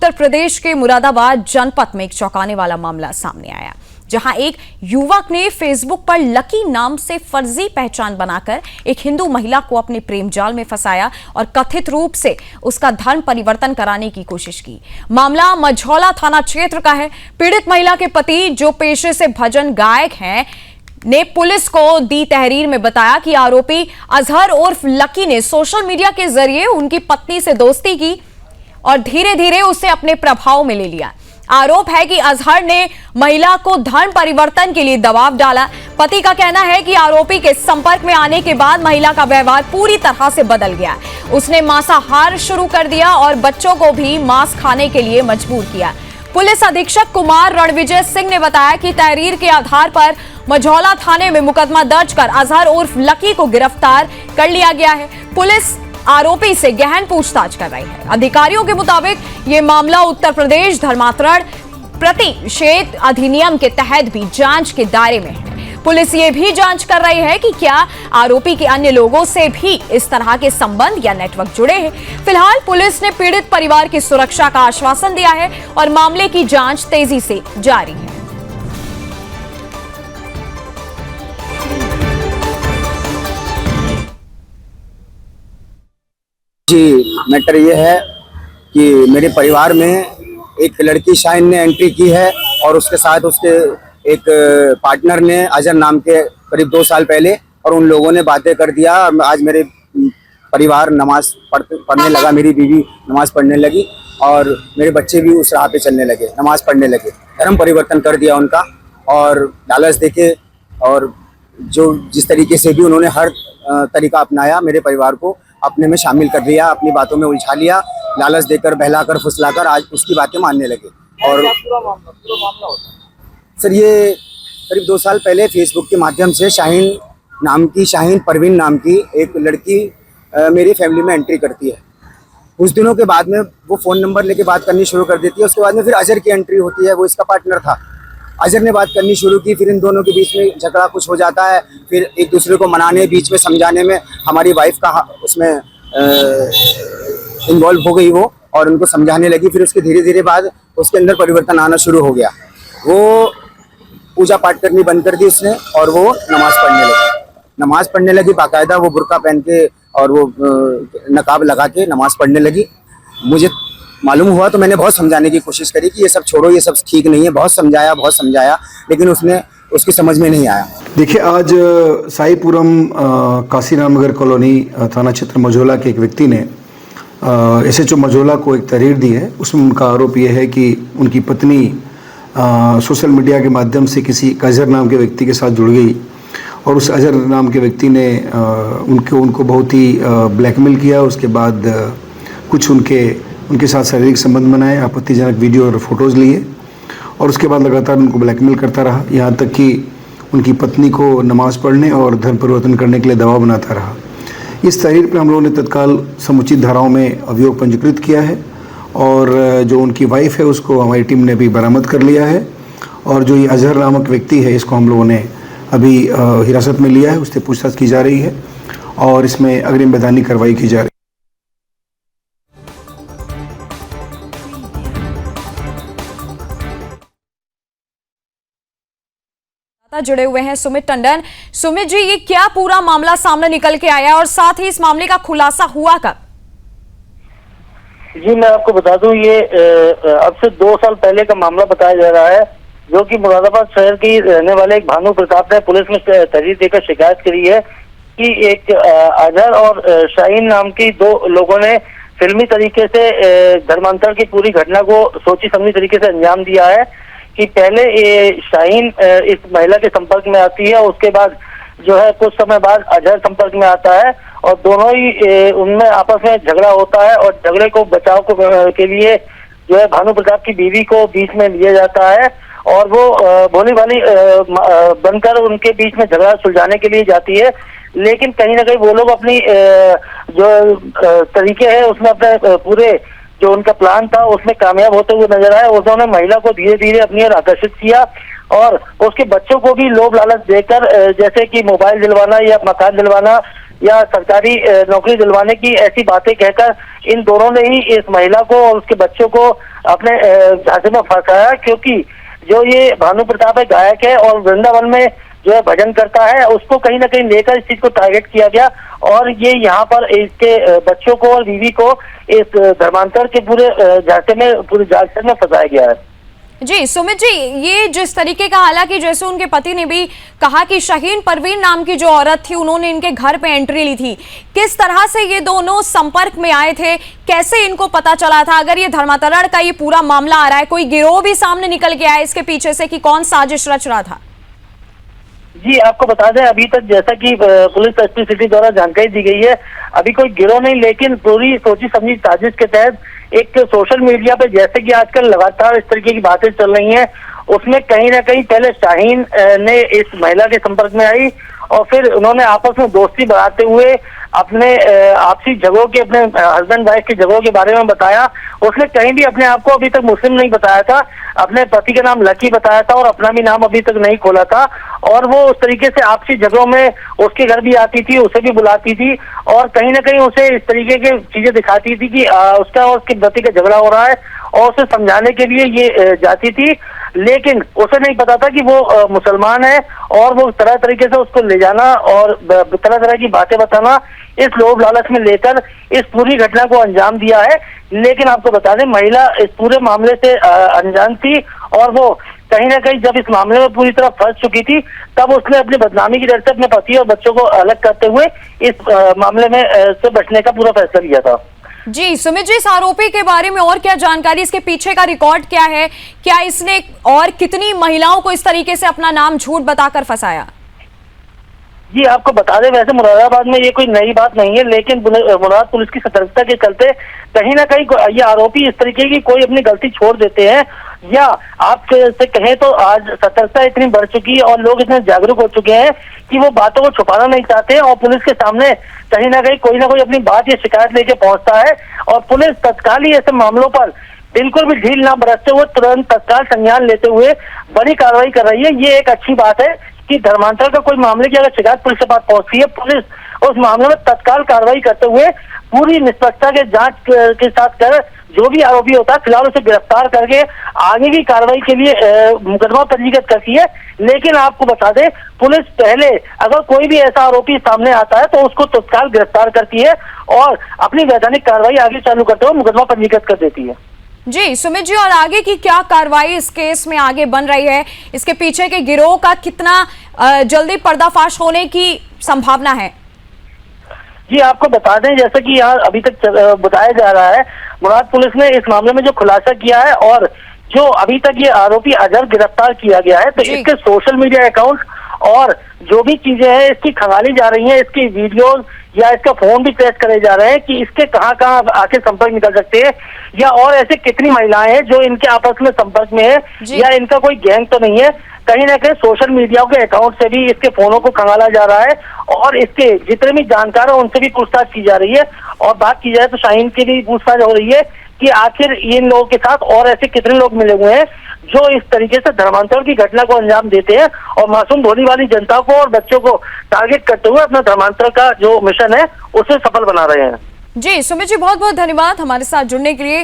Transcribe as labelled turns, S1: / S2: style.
S1: उत्तर प्रदेश के मुरादाबाद जनपद में एक चौंकाने वाला मामला सामने आया, जहां एक युवक ने फेसबुक पर लकी नाम से फर्जी पहचान बनाकर एक हिंदू महिला को अपने प्रेम जाल में फंसाया और कथित रूप से उसका धर्म परिवर्तन कराने की कोशिश की। मामला मझौला थाना क्षेत्र का है। पीड़ित महिला के पति, जो पेशे से भजन गायक हैं, ने पुलिस को दी तहरीर में बताया कि आरोपी अजहर उर्फ लकी ने सोशल मीडिया के जरिए उनकी पत्नी से दोस्ती की और धीरे धीरे उसे अपने प्रभाव में ले लिया। आरोप है कि अजहर ने महिला को धर्म परिवर्तन के लिए दबाव डाला। पति का कहना है कि आरोपी के संपर्क में आने के बाद महिला का व्यवहार पूरी तरह से बदल गया। उसने मांसाहार शुरू कर दिया और बच्चों को भी मांस खाने के लिए मजबूर किया। पुलिस अधीक्षक कुमार रणविजय सिंह ने बताया कि तहरीर के आधार पर मझौला थाने में मुकदमा दर्ज कर अजहर उर्फ लकी को गिरफ्तार कर लिया गया है। पुलिस आरोपी से गहन पूछताछ कर रही है। अधिकारियों के मुताबिक ये मामला उत्तर प्रदेश धर्मांतरण प्रतिषेध अधिनियम के तहत भी जांच के दायरे में है। पुलिस ये भी जांच कर रही है कि क्या आरोपी के अन्य लोगों से भी इस तरह के संबंध या नेटवर्क जुड़े हैं। फिलहाल पुलिस ने पीड़ित परिवार की सुरक्षा का आश्वासन दिया है और मामले की जांच तेजी से जारी है।
S2: जी, मैटर ये है कि मेरे परिवार में एक लड़की शाइन ने एंट्री की है और उसके साथ उसके एक पार्टनर ने अजहर नाम के करीब 2 साल पहले, और उन लोगों ने बातें कर दिया। आज मेरे परिवार नमाज पढ़ने लगा, मेरी बीवी नमाज पढ़ने लगी और मेरे बच्चे भी उस राह पे चलने लगे, नमाज पढ़ने लगे। धर्म परिवर्तन कर दिया उनका और लालच देके, और जो जिस तरीके से भी उन्होंने हर तरीका अपनाया, मेरे परिवार को अपने में शामिल कर लिया, अपनी बातों में उलझा लिया, लालच देकर, बहलाकर, फुसलाकर आज उसकी बातें मानने लगे। और पूरा मामला होता है सर, ये करीब 2 साल पहले फेसबुक के माध्यम से शाहीन परवीन नाम की एक लड़की मेरी फैमिली में एंट्री करती है। कुछ दिनों के बाद में वो फ़ोन नंबर लेके बात करनी शुरू कर देती है। उसके बाद में फिर अजहर की एंट्री होती है, वो इसका पार्टनर था। अजहर ने बात करनी शुरू की, फिर इन दोनों के बीच में झगड़ा कुछ हो जाता है। फिर एक दूसरे को मनाने, बीच में समझाने में हमारी वाइफ का उसमें इन्वॉल्व हो गई वो, और उनको समझाने लगी। फिर उसके धीरे धीरे बाद उसके अंदर परिवर्तन आना शुरू हो गया। वो पूजा पाठ करनी बंद कर दी उसने और वो नमाज पढ़ने लगी बाकायदा। वो बुर्का पहन के और वो नकाब लगा के नमाज पढ़ने लगी। मुझे मालूम हुआ तो मैंने बहुत समझाने की कोशिश करी कि ये सब छोड़ो, ये सब ठीक नहीं है। बहुत समझाया, लेकिन उसकी समझ में नहीं आया।
S3: देखिए, आज साईपुरम काशीराम नगर कॉलोनी थाना क्षेत्र मझौला के एक व्यक्ति ने SHO मझौला को एक तहरीर दी है। उसमें उनका आरोप यह है कि उनकी पत्नी सोशल मीडिया के माध्यम से किसी अजहर नाम के व्यक्ति के साथ जुड़ गई और उस अजहर नाम के व्यक्ति ने उनको बहुत ही ब्लैकमेल किया। उसके बाद कुछ उनके साथ शारीरिक संबंध बनाए, आपत्तिजनक वीडियो और फोटोज़ लिए, और उसके बाद लगातार उनको ब्लैकमेल करता रहा, यहाँ तक कि उनकी पत्नी को नमाज़ पढ़ने और धर्म परिवर्तन करने के लिए दबाव बनाता रहा। इस तहरीर पर हम लोगों ने तत्काल समुचित धाराओं में अभियोग पंजीकृत किया है और जो उनकी वाइफ है उसको हमारी टीम ने भी बरामद कर लिया है। और जो ये अजहर नामक व्यक्ति है, इसको हम लोगों ने अभी हिरासत में लिया है, उससे पूछताछ की जा रही है और इसमें अग्रिम वैधानिक कार्रवाई की जा रही है।
S1: जुड़े हुए हैं सुमित टंडन। सुमित जी, ये क्या पूरा मामला सामने निकल के आया और साथ ही इस मामले का खुलासा हुआ कब?
S4: जी, मैं आपको बता दूं, ये अब से 2 साल पहले का मामला बताया जा रहा है, जो कि मुरादाबाद शहर की रहने वाले एक भानु प्रताप ने पुलिस में तहरीर देकर शिकायत करी है कि एक अजहर और शाहीन नाम की 2 लोगों ने फिल्मी तरीके से धर्मांतरण की पूरी घटना को सोची समझी तरीके से अंजाम दिया है। कि पहले ये शाहीन इस महिला के संपर्क में आती है, उसके बाद जो है कुछ समय बाद अजहर संपर्क में आता है और दोनों ही उनमें आपस में झगड़ा होता है और झगड़े को बचाव के लिए जो है भानु प्रताप की बीवी को बीच में लिया जाता है और वो भोली भाली बनकर उनके बीच में झगड़ा सुलझाने के लिए जाती है। लेकिन कहीं ना कहीं वो लोग अपनी जो तरीके है उसमें अपने पूरे जो उनका प्लान था उसमें कामयाब होते हुए नजर आए। उन्होंने महिला को धीरे धीरे अपनी ओर आकर्षित किया और उसके बच्चों को भी लोभ लालच देकर जैसे कि मोबाइल दिलवाना या मकान दिलवाना या सरकारी नौकरी दिलवाने की ऐसी बातें कहकर इन दोनों ने ही इस महिला को और उसके बच्चों को अपने झांसे में फंसाया। क्योंकि जो ये भानु प्रताप है, गायक है और वृंदावन में जो है भजन करता है, उसको कहीं ना कहीं लेकर इस चीज को टारगेट किया गया और ये यहाँ पर इसके बच्चों को और बीवी को इस धर्मांतर के पूरे झांसे में, पूरे जाल में फंसाया गया है।
S1: जी सुमित जी, ये जिस तरीके का, हालांकि जैसे उनके पति ने भी कहा कि शाहीन परवीन नाम की जो औरत थी उन्होंने इनके घर पे एंट्री ली थी, किस तरह से ये दोनों संपर्क में आए थे, कैसे इनको पता चला था? अगर ये धर्मांतरण का ये पूरा मामला आ रहा है, कोई गिरोह भी सामने निकल के आया इसके पीछे से कि कौन साजिश रच रहा था?
S4: जी आपको बता दें, अभी तक जैसा कि पुलिस एसपी सिटी द्वारा जानकारी दी गई है, अभी कोई गिरोह नहीं, लेकिन पूरी सोची समझी साजिश के तहत एक सोशल मीडिया पे जैसे कि आजकल लगातार इस तरीके की बातें चल रही हैं, उसमें कहीं ना कहीं पहले शाहीन ने इस महिला के संपर्क में आई और फिर उन्होंने आपस में दोस्ती बढ़ाते हुए अपने आपसी झगड़ों के, अपने हस्बैंड वाइफ के झगड़ों के बारे में बताया। उसने कहीं भी अपने आप को अभी तक मुस्लिम नहीं बताया था, अपने पति का नाम लकी बताया था और अपना भी नाम अभी तक नहीं खोला था। और वो उस तरीके से आपसी झगड़ों में उसके घर भी आती थी, उसे भी बुलाती थी और कहीं ना कहीं उसे इस तरीके की चीजें दिखाती थी कि उसका और उसके पति का झगड़ा हो रहा है और उसे समझाने के लिए ये जाती थी। लेकिन उसे नहीं पता था कि वो मुसलमान है और वो तरह तरीके से उसको ले जाना और तरह तरह की बातें बताना, इस लोभ लालच में लेकर इस पूरी घटना को अंजाम दिया है। लेकिन आपको बता दें, महिला इस पूरे मामले से अनजान थी और वो कहीं ना कहीं जब इस मामले में पूरी तरह फंस चुकी थी, तब उसने अपनी बदनामी की डर से अपने पति और बच्चों को अलग करते हुए इस मामले में से बचने का पूरा फैसला लिया था।
S1: जी सुमित जी, इस आरोपी के बारे में और क्या जानकारी, इसके पीछे का रिकॉर्ड क्या है? क्या इसने और कितनी महिलाओं को इस तरीके से अपना नाम झूठ बताकर फंसाया?
S4: जी आपको बता दें, वैसे मुरादाबाद में ये कोई नई बात नहीं है, लेकिन मुराद पुलिस की सतर्कता के चलते कहीं ना कहीं ये आरोपी इस तरीके की कोई अपनी गलती छोड़ देते हैं, या आप से कहें तो आज सतर्कता इतनी बढ़ चुकी है और लोग इतने जागरूक हो चुके हैं कि वो बातों को छुपाना नहीं चाहते और पुलिस के सामने कहीं ना कहीं कोई ना कोई अपनी बात या शिकायत लेके पहुंचता है और पुलिस तत्काल ही ऐसे मामलों पर बिल्कुल भी ढील ना बरतते हुए तुरंत तत्काल संज्ञान लेते हुए बड़ी कार्रवाई कर रही है। ये एक अच्छी बात है कि धर्मांतर का कोई मामले की अगर शिकायत पुलिस के पास पहुंचती है, पुलिस उस मामले में तत्काल कार्रवाई करते हुए पूरी निष्पक्षता के जांच के साथ कर जो भी आरोपी होता है फिलहाल उसे गिरफ्तार करके आगे की कार्रवाई के लिए मुकदमा पंजीकृत करती है। लेकिन आपको बता दें, पुलिस पहले अगर कोई भी ऐसा आरोपी सामने आता है तो उसको तत्काल गिरफ्तार करती है और अपनी वैधानिक कार्रवाई आगे चालू करते हुए मुकदमा पंजीकृत कर देती है।
S1: जी सुमित जी, और आगे की क्या कार्रवाई इस केस में आगे बन रही है? इसके पीछे के गिरोह का कितना जल्दी पर्दाफाश होने की संभावना है?
S4: जी आपको बता दें, जैसा कि यहाँ अभी तक बताया जा रहा है, मुराद पुलिस ने इस मामले में जो खुलासा किया है और जो अभी तक ये आरोपी अजहर गिरफ्तार किया गया है, तो इसके सोशल मीडिया अकाउंट और जो भी चीजें हैं इसकी खंगाली जा रही हैं, इसकी वीडियोस या इसका फोन भी ट्रेस करे जा रहे हैं कि इसके कहाँ कहाँ आके संपर्क निकल सकते हैं या और ऐसे कितनी महिलाएं हैं जो इनके आपस में संपर्क में है या इनका कोई गैंग तो नहीं है। कहीं ना कहीं सोशल मीडिया के अकाउंट से भी इसके फोनों को खंगाला जा रहा है और इसके जितने भी जानकार हैं उनसे भी पूछताछ की जा रही है। और बात की जाए तो शाहीन की भी पूछताछ हो रही है कि आखिर इन लोगों के साथ और ऐसे कितने लोग मिले हुए हैं जो इस तरीके से धर्मांतरण की घटना को अंजाम देते हैं और मासूम भोली वाली जनता को और बच्चों को टारगेट करते हुए अपना धर्मांतरण का जो मिशन है उसे सफल बना रहे हैं।
S1: जी सुमित जी, बहुत बहुत धन्यवाद हमारे साथ जुड़ने के लिए।